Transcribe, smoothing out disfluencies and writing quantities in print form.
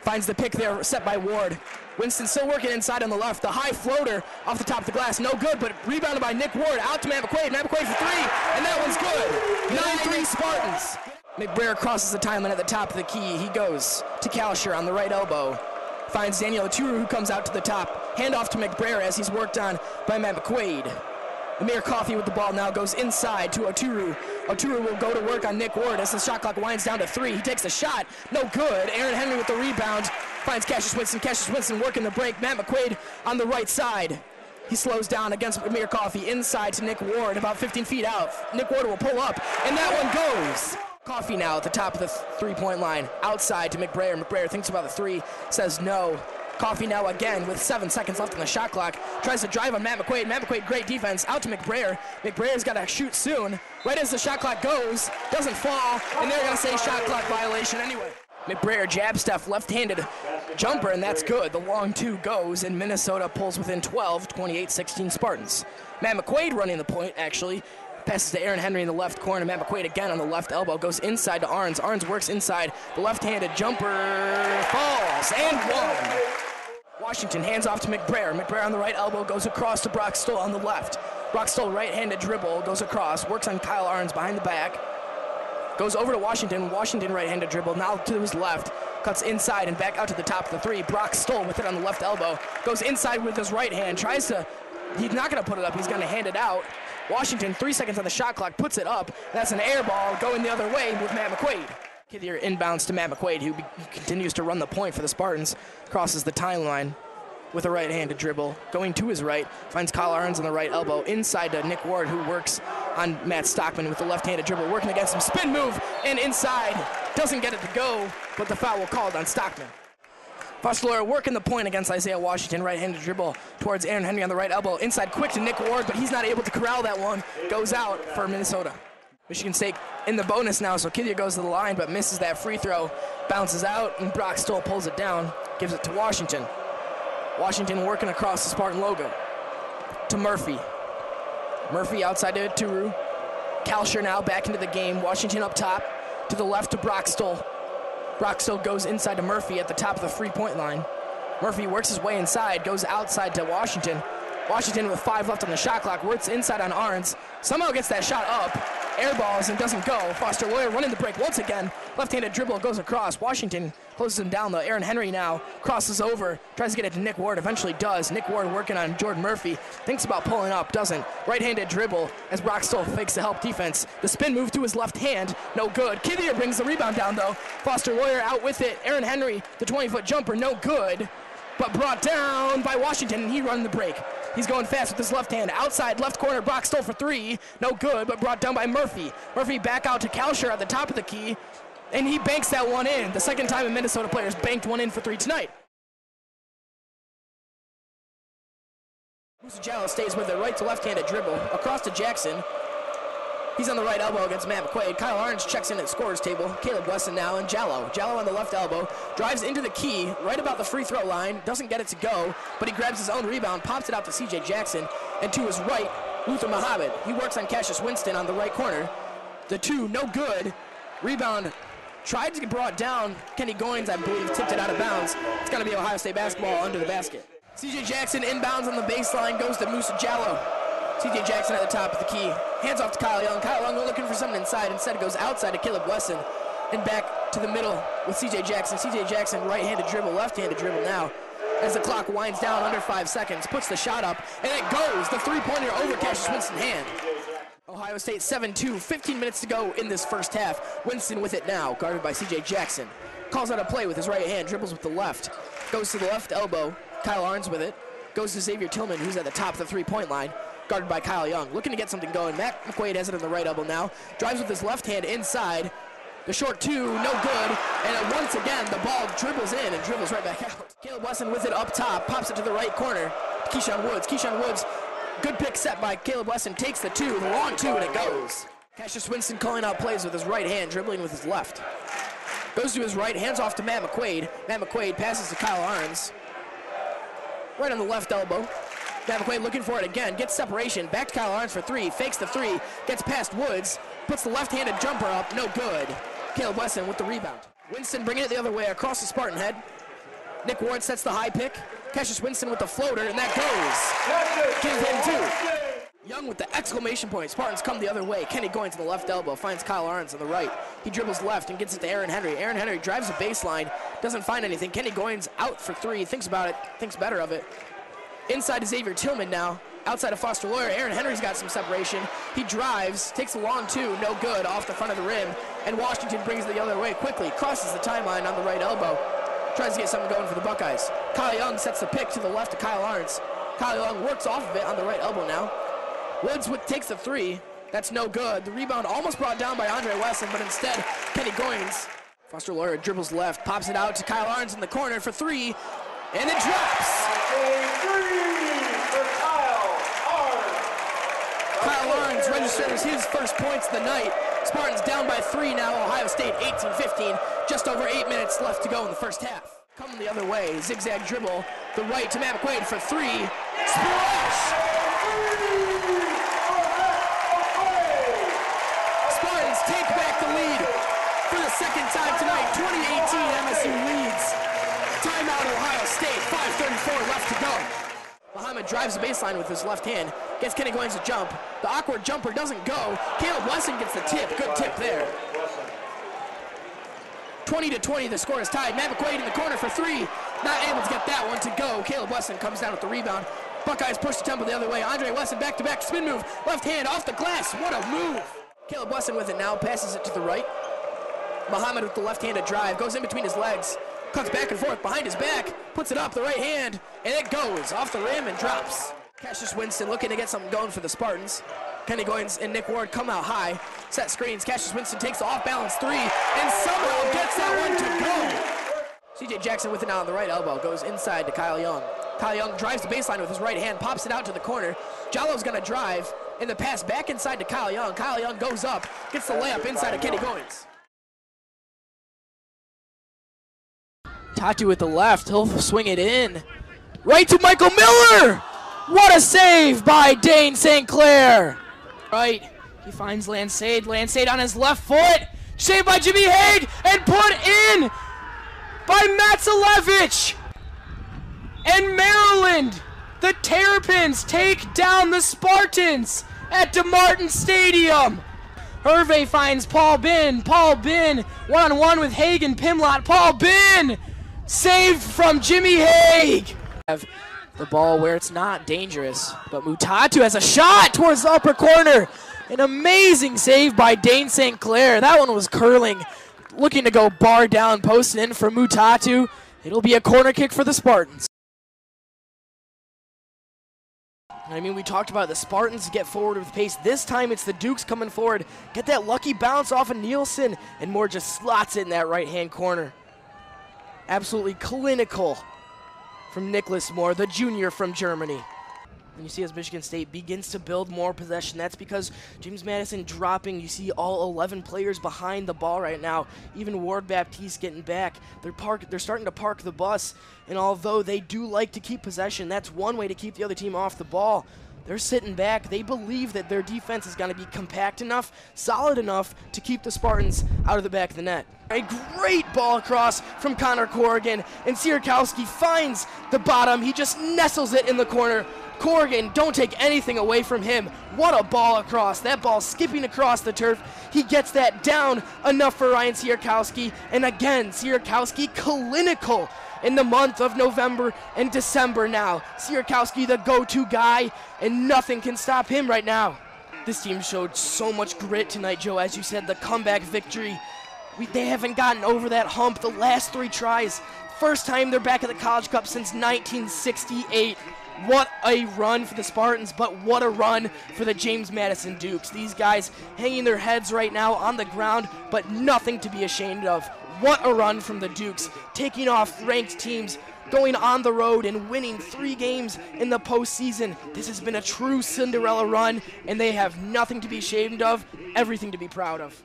Finds the pick there set by Ward. Winston still working inside on the left. The high floater off the top of the glass, no good, but rebounded by Nick Ward. Out to Matt McQuaid. Matt McQuaid for three, and that one's good. 9-3 Spartans. McBrayer crosses the timeline at the top of the key. He goes to Kalsher on the right elbow. Finds Daniel Oturu, who comes out to the top. Handoff to McBrayer as he's worked on by Matt McQuaid. Amir Coffey with the ball now goes inside to Oturu. Oturu will go to work on Nick Ward as the shot clock winds down to 3. He takes the shot, no good. Aaron Henry with the rebound. Finds Cassius Winston. Cassius Winston working the break. Matt McQuaid on the right side. He slows down against Amir Coffey. Inside to Nick Ward, about 15 feet out. Nick Ward will pull up, and that one goes. Coffey now at the top of the three-point line. Outside to McBrayer. McBrayer thinks about the three, says no. Coffey now again with 7 seconds left on the shot clock. Tries to drive on Matt McQuaid. Matt McQuaid, great defense. Out to McBrayer. McBrayer's got to shoot soon. Right as the shot clock goes, doesn't fall, and they're going to say shot clock violation anyway. McBrayer jab step, left-handed jumper, and that's good. The long two goes, and Minnesota pulls within 12, 28-16 Spartans. Matt McQuaid running the point, actually. Passes to Aaron Henry in the left corner. Matt McQuaid again on the left elbow. Goes inside to Arns. Arns works inside. The left-handed jumper falls, and one. Washington hands off to McBrayer. McBrayer on the right elbow goes across to Brock Stoll on the left. Brock Stoll right-handed dribble, goes across, works on Kyle Arns behind the back. Goes over to Washington. Washington right-handed dribble, now to his left. Cuts inside and back out to the top of the three. Brock Stoll with it on the left elbow. Goes inside with his right hand. Tries to, he's not going to put it up. He's going to hand it out. Washington, 3 seconds on the shot clock, puts it up. That's an air ball going the other way with Matt McQuaid. Kithier inbounds to Matt McQuaid, who continues to run the point for the Spartans. Crosses the timeline with a right-handed dribble. Going to his right, finds Kyle Arns on the right elbow. Inside to Nick Ward, who works on Matt Stockman with the left-handed dribble. Working against him, spin move, and inside. Doesn't get it to go, but the foul called on Stockman. Foster working the point against Isaiah Washington. Right-handed dribble towards Aaron Henry on the right elbow. Inside quick to Nick Ward, but he's not able to corral that one. Goes out for Minnesota. Michigan State in the bonus now, so Kithier goes to the line, but misses that free throw. Bounces out, and Brock Stoll pulls it down. Gives it to Washington. Washington working across the Spartan logo. To Murphy. Murphy outside to Oturu. Kalsher now back into the game. Washington up top. To the left to Brock Stoll. Brock Stoll goes inside to Murphy at the top of the three-point line. Murphy works his way inside, goes outside to Washington. Washington with 5 left on the shot clock, works inside on Arns. Somehow gets that shot up, airballs and doesn't go. Foster Loyer running the break once again. Left-handed dribble goes across. Washington closes him down though. Aaron Henry now crosses over, tries to get it to Nick Ward, eventually does. Nick Ward working on Jordan Murphy, thinks about pulling up, doesn't. Right-handed dribble as Brock Stoll fakes the help defense. The spin move to his left hand, no good. Kithier brings the rebound down though. Foster Loyer out with it. Aaron Henry, the 20-foot jumper, no good, but brought down by Washington, and he run the break. He's going fast with his left hand. Outside left corner, Brock Stoll for 3. No good, but brought down by Murphy. Murphy back out to Kalsher at the top of the key, and he banks that one in. The second time a Minnesota players banked one in for 3 tonight. Musajalo stays with it, right to left-handed dribble. Across to Jackson. He's on the right elbow against Matt McQuaid. Kyle Arns checks in at scorer's table. Caleb Wesson now, and Jallo. Jallo on the left elbow. Drives into the key, right about the free throw line. Doesn't get it to go, but he grabs his own rebound, pops it out to C.J. Jackson. And to his right, Luther Muhammad. He works on Cassius Winston on the right corner. The 2, no good. Rebound tried to get brought down. Kenny Goins, I believe, tipped it out of bounds. It's going to be Ohio State basketball under the basket. C.J. Jackson inbounds on the baseline, goes to Musa Jallo. C.J. Jackson at the top of the key. Hands off to Kyle Young. Kyle Young looking for something inside. Instead it goes outside to Caleb Wesson. And back to the middle with C.J. Jackson. C.J. Jackson right-handed dribble, left-handed dribble now. As the clock winds down under 5 seconds, puts the shot up, and it goes. The three-pointer over Cassius Winston's hand. Ohio State 7-2, 15 minutes to go in this first half. Winston with it now, guarded by C.J. Jackson. Calls out a play with his right hand, dribbles with the left. Goes to the left elbow, Kyle Arns with it. Goes to Xavier Tillman, who's at the top of the three-point line. Guarded by Kyle Young, looking to get something going. Matt McQuaid has it on the right elbow now. Drives with his left hand inside. The short 2, no good. And once again, the ball dribbles in and dribbles right back out. Caleb Wesson with it up top, pops it to the right corner. Keyshawn Woods. Keyshawn Woods, good pick set by Caleb Wesson, takes the 2, the long 2, and it goes. Cassius Winston calling out plays with his right hand, dribbling with his left. Goes to his right, hands off to Matt McQuaid. Matt McQuaid passes to Kyle Arns. Right on the left elbow. Matt McQuaid looking for it again, gets separation, back to Kyle Arns for 3, fakes the 3, gets past Woods, puts the left-handed jumper up, no good. Caleb Wesson with the rebound. Winston bringing it the other way across the Spartan head. Nick Ward sets the high pick. Cassius Winston with the floater, and that goes. Give him two. Young with the exclamation point. Spartans come the other way. Kenny going to the left elbow, finds Kyle Arns on the right. He dribbles left and gets it to Aaron Henry. Aaron Henry drives the baseline, doesn't find anything. Kenny Goins out for three, thinks about it, thinks better of it. Inside to Xavier Tillman now. Outside of Foster Lawyer, Aaron Henry's got some separation. He drives, takes a long two, no good, off the front of the rim. And Washington brings it the other way quickly, crosses the timeline on the right elbow. Tries to get something going for the Buckeyes. Kyle Young sets the pick to the left of Kyle Arns. Kyle Young works off of it on the right elbow now. Woods takes the three. That's no good. The rebound almost brought down by Andre Wesson, but instead, Kenny Goins. Foster Lawyer dribbles left, pops it out to Kyle Arns in the corner for three, and it drops. Kyle Arns registers his first points of the night. Spartans down by three now. Ohio State 18-15. Just over 8 minutes left to go in the first half. Coming the other way, zigzag dribble. The right to Matt McQuaid for three. Splash! Spartans take back the lead for the second time tonight. 2018 MSU leads. Timeout Ohio State. 5:34 left to go. Muhammad drives the baseline with his left hand, gets Kenny Goins to jump. The awkward jumper doesn't go. Caleb Wesson gets the tip. Good tip there. 20-20, the score is tied. Matt McQuaid in the corner for three. Not able to get that one to go. Caleb Wesson comes down with the rebound. Buckeyes push the tempo the other way. Andre Wesson back-to-back spin move. Left hand off the glass. What a move. Caleb Wesson with it now, passes it to the right. Muhammad with the left-handed drive, goes in between his legs. Cuts back and forth behind his back, puts it up the right hand, and it goes off the rim and drops. Cassius Winston looking to get something going for the Spartans. Kenny Goins and Nick Ward come out high, set screens. Cassius Winston takes the off-balance three, and somehow gets that one to go. CJ Jackson with it now on the right elbow, goes inside to Kyle Young. Kyle Young drives the baseline with his right hand, pops it out to the corner. Jallo's gonna drive, and the pass back inside to Kyle Young. Kyle Young goes up, gets the layup inside of Kenny Goins. Tatu with the left, he'll swing it in. Right to Michael Miller! What a save by Dane St. Clair! Right, he finds Lansade. Lansade on his left foot. Saved by Jimmy Haig and put in by Matsalevich! And Maryland, the Terrapins take down the Spartans at DeMartin Stadium. Hervey finds Paul Bin. Paul Bin one-on-one with Haig and Pimlott. Paul Bin! Saved from Jimmy Haig. Have the ball where it's not dangerous, but Mutatu has a shot towards the upper corner. An amazing save by Dane St. Clair. That one was curling, looking to go bar down, posting in for Mutatu. It'll be a corner kick for the Spartans. I mean, we talked about the Spartans get forward with pace. This time it's the Dukes coming forward. Get that lucky bounce off of Nielsen, and Moore just slots it in that right-hand corner. Absolutely clinical from Nicholas Moore, the junior from Germany. And you see as Michigan State begins to build more possession, that's because James Madison dropping. You see all 11 players behind the ball right now. Even Ward Baptiste getting back. They're starting to park the bus, and although they do like to keep possession, that's one way to keep the other team off the ball. They're sitting back. They believe that their defense is going to be compact enough, solid enough to keep the Spartans out of the back of the net. A great ball across from Connor Corrigan, and Sierkowski finds the bottom. He just nestles it in the corner. Corrigan, don't take anything away from him. What a ball across. That ball skipping across the turf. He gets that down enough for Ryan Sierkowski. And again, Sierkowski clinical in the month of November and December now. Sierkowski the go-to guy, and nothing can stop him right now. This team showed so much grit tonight, Joe. As you said, the comeback victory. They haven't gotten over that hump the last 3 tries. First time they're back at the College Cup since 1968. What a run for the Spartans, but what a run for the James Madison Dukes. These guys hanging their heads right now on the ground, but nothing to be ashamed of. What a run from the Dukes, taking off ranked teams, going on the road and winning 3 games in the postseason. This has been a true Cinderella run, and they have nothing to be ashamed of, everything to be proud of.